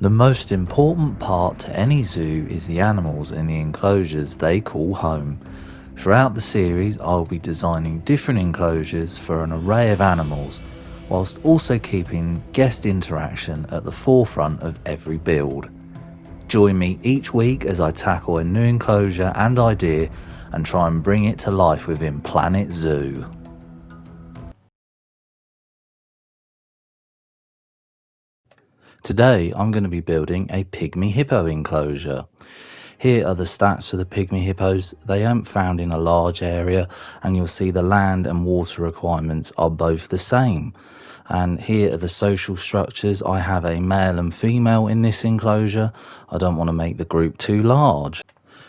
The most important part to any zoo is the animals in the enclosures they call home. Throughout the series, I'll be designing different enclosures for an array of animals, whilst also keeping guest interaction at the forefront of every build. Join me each week as I tackle a new enclosure and idea and try and bring it to life within Planet Zoo. Today I'm going to be building a Pygmy Hippo enclosure. Here are the stats for the Pygmy Hippos. They aren't found in a large area, and you'll see the land and water requirements are both the same. And here are the social structures. I have a male and female in this enclosure. I don't want to make the group too large.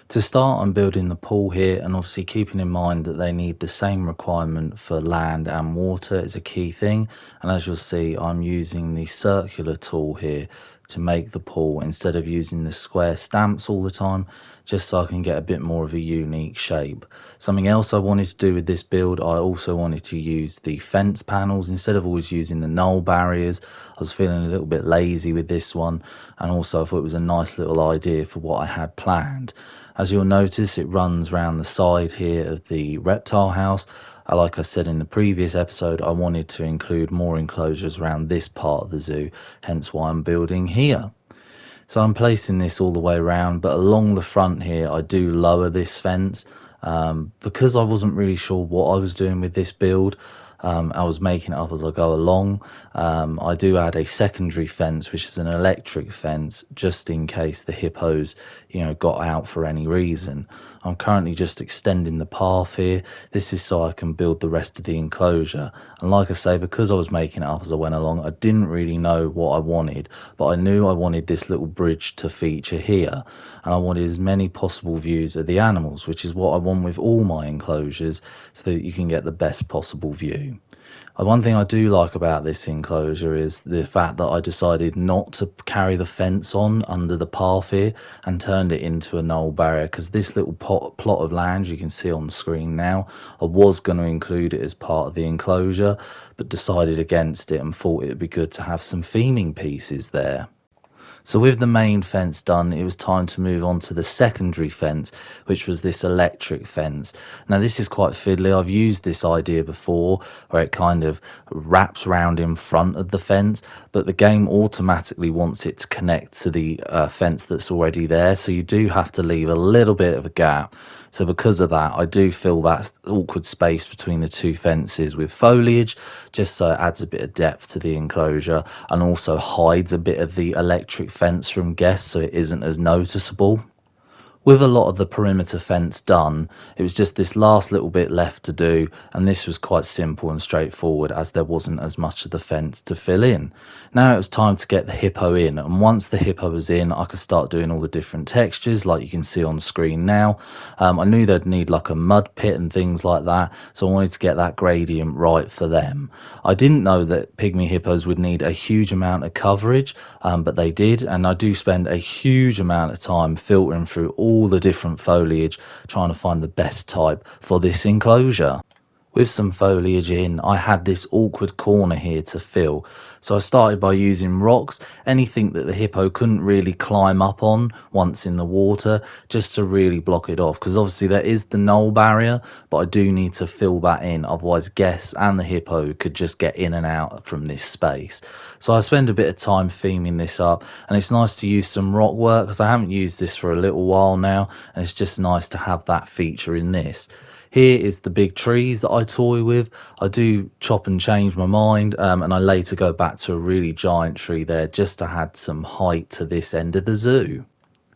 To start, I'm building the pool here, and obviously keeping in mind that they need the same requirement for land and water is a key thing. And as you'll see, I'm using the circular tool here to make the pool instead of using the square stamps all the time, just so I can get a bit more of a unique shape. Something else I wanted to do with this build, I also wanted to use the fence panels instead of always using the null barriers. I was feeling a little bit lazy with this one, and also I thought it was a nice little idea for what I had planned. As you'll notice, it runs round the side here of the reptile house. Like I said in the previous episode, I wanted to include more enclosures around this part of the zoo, hence why I'm building here. So I'm placing this all the way around, but along the front here I do lower this fence because I wasn't really sure what I was doing with this build. I was making it up as I go along. I do add a secondary fence, which is an electric fence, just in case the hippos, got out for any reason. I'm currently just extending the path here. This is so I can build the rest of the enclosure. And like I say, because I was making it up as I went along, I didn't really know what I wanted, but I knew I wanted this little bridge to feature here. And I wanted as many possible views of the animals, which is what I want with all my enclosures, so that you can get the best possible view. One thing I do like about this enclosure is the fact that I decided not to carry the fence on under the path here and turned it into a null barrier, because this little plot of land you can see on the screen now, I was going to include it as part of the enclosure, but decided against it and thought it would be good to have some theming pieces there. So with the main fence done, it was time to move on to the secondary fence, which was this electric fence. Now this is quite fiddly. I've used this idea before, where it kind of wraps round in front of the fence, but the game automatically wants it to connect to the fence that's already there, so you do have to leave a little bit of a gap. So because of that, I do fill that awkward space between the two fences with foliage, just so it adds a bit of depth to the enclosure and also hides a bit of the electric fence from guests, so it isn't as noticeable. With a lot of the perimeter fence done, it was just this last little bit left to do, and this was quite simple and straightforward as there wasn't as much of the fence to fill in. Now it was time to get the hippo in, and once the hippo was in, I could start doing all the different textures like you can see on screen now. I knew they'd need like a mud pit and things like that, so I wanted to get that gradient right for them. I didn't know that pygmy hippos would need a huge amount of coverage, but they did, and I do spend a huge amount of time filtering through all the different foliage, trying to find the best type for this enclosure. With some foliage in, I had this awkward corner here to fill, so I started by using rocks, anything that the hippo couldn't really climb up on once in the water, just to really block it off, because obviously there is the null barrier, but I do need to fill that in, otherwise guests and the hippo could just get in and out from this space. So I spend a bit of time theming this up, and it's nice to use some rock work because I haven't used this for a little while now, and it's just nice to have that feature in this. Here is the big trees that I toy with. I do chop and change my mind, and I later go back to a really giant tree there just to add some height to this end of the zoo.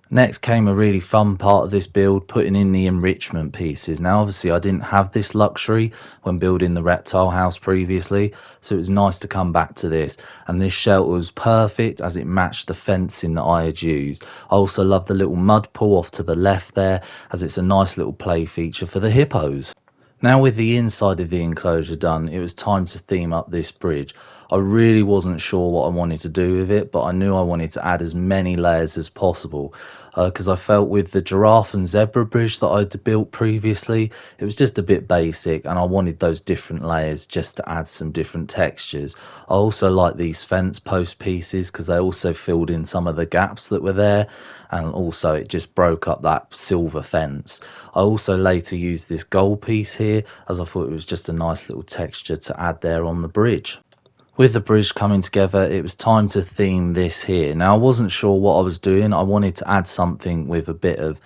Next came a really fun part of this build, putting in the enrichment pieces. Now obviously I didn't have this luxury when building the reptile house previously, so it was nice to come back to this, and this shelter was perfect as it matched the fencing that I had used. I also love the little mud pool off to the left there, as it's a nice little play feature for the hippos. Now with the inside of the enclosure done, it was time to theme up this bridge. I really wasn't sure what I wanted to do with it, but I knew I wanted to add as many layers as possible. because I felt with the giraffe and zebra bridge that I'd built previously, it was just a bit basic and I wanted those different layers just to add some different textures. I also like these fence post pieces because they also filled in some of the gaps that were there, and also it just broke up that silver fence. I also later used this gold piece here as I thought it was just a nice little texture to add there on the bridge. With the bridge coming together, it was time to theme this here. Now, I wasn't sure what I was doing. I wanted to add something with a bit of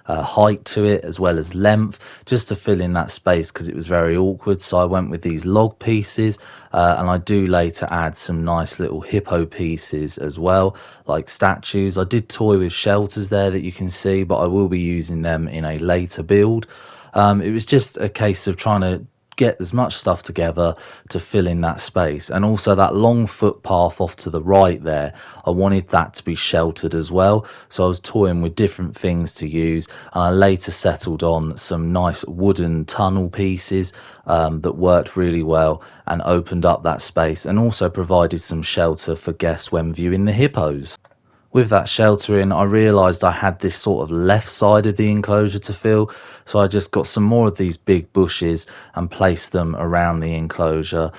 height to it as well as length, just to fill in that space because it was very awkward. So I went with these log pieces, and I do later add some nice little hippo pieces as well, like statues. I did toy with shelters there that you can see, but I will be using them in a later build. It was just a case of trying to get as much stuff together to fill in that space, and also that long footpath off to the right there, I wanted that to be sheltered as well, so I was toying with different things to use, and I later settled on some nice wooden tunnel pieces that worked really well and opened up that space and also provided some shelter for guests when viewing the hippos. With that sheltering, I realised I had this sort of left side of the enclosure to fill, so I just got some more of these big bushes and placed them around the enclosure.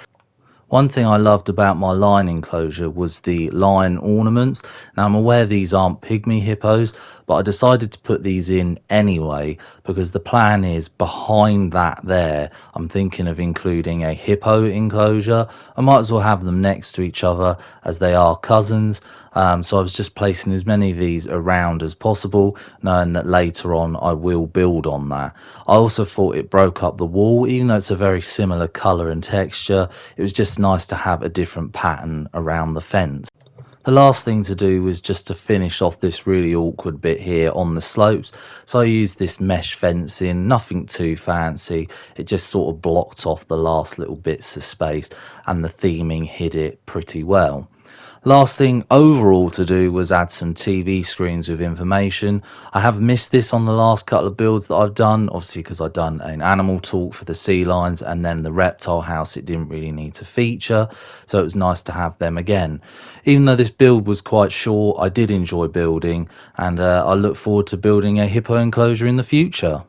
One thing I loved about my lion enclosure was the lion ornaments. Now, I'm aware these aren't pygmy hippos, but I decided to put these in anyway because the plan is behind that there, I'm thinking of including a hippo enclosure. I might as well have them next to each other as they are cousins. So I was just placing as many of these around as possible, knowing that later on I will build on that. I also thought it broke up the wall, even though it's a very similar colour and texture. It was just nice to have a different pattern around the fence. The last thing to do was just to finish off this really awkward bit here on the slopes. So I used this mesh fencing, nothing too fancy. It just sort of blocked off the last little bits of space, and the theming hid it pretty well. Last thing overall to do was add some TV screens with information. I have missed this on the last couple of builds that I've done, obviously because I've done an animal talk for the sea lions, and then the reptile house it didn't really need to feature, so it was nice to have them again. Even though this build was quite short, I did enjoy building, and I look forward to building a hippo enclosure in the future.